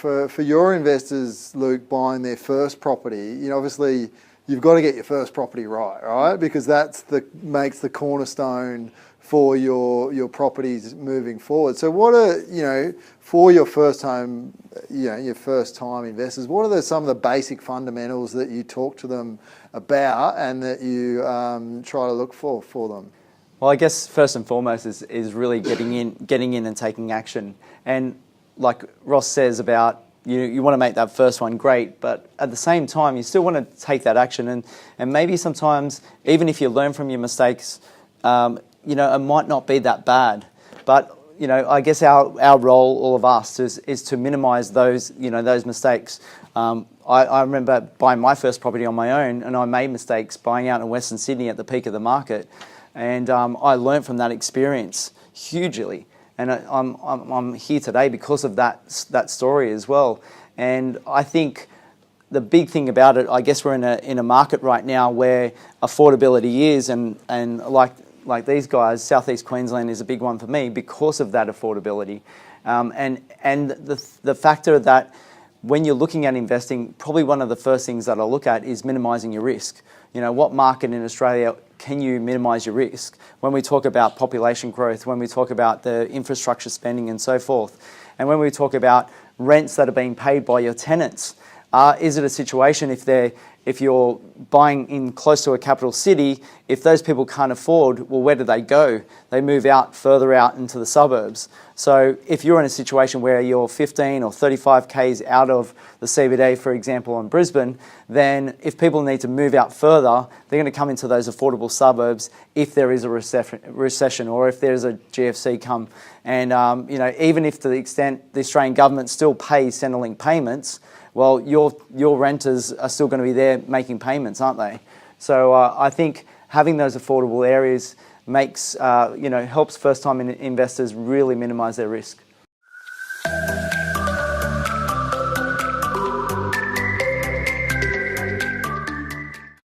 for your investors, Luke, buying their first property, obviously you've got to get your first property right? Because makes the cornerstone for your properties moving forward. So what are, for your first time, your first time investors, what are some of the basic fundamentals that you talk to them about and that you try to look for them? Well, I guess first and foremost is really getting in and taking action. And like Ross says about, you want to make that first one great, but at the same time, you still want to take that action. And maybe sometimes, even if you learn from your mistakes, it might not be that bad. But, I guess our role, all of us, is to minimise those mistakes. I remember buying my first property on my own, and I made mistakes buying out in Western Sydney at the peak of the market. And I learned from that experience hugely. And I'm here today because of that story as well. And I think the big thing about it, I guess we're in a market right now where affordability is, and like these guys, Southeast Queensland is a big one for me because of that affordability. And the factor that when you're looking at investing, probably one of the first things that I look at is minimising your risk. What market in Australia can you minimise your risk? When we talk about population growth, when we talk about the infrastructure spending and so forth, and when we talk about rents that are being paid by your tenants, is it a situation if you're buying in close to a capital city, if those people can't afford, well, where do they go? They move further out into the suburbs. So if you're in a situation where you're 15 or 35 Ks out of the CBD, for example, in Brisbane, then if people need to move out further, they're going to come into those affordable suburbs if there is a recession or if there's a GFC come. And, even if to the extent the Australian government still pays Centrelink payments, well, your renters are still going to be there making payments, aren't they? So I think having those affordable areas helps first-time investors really minimise their risk.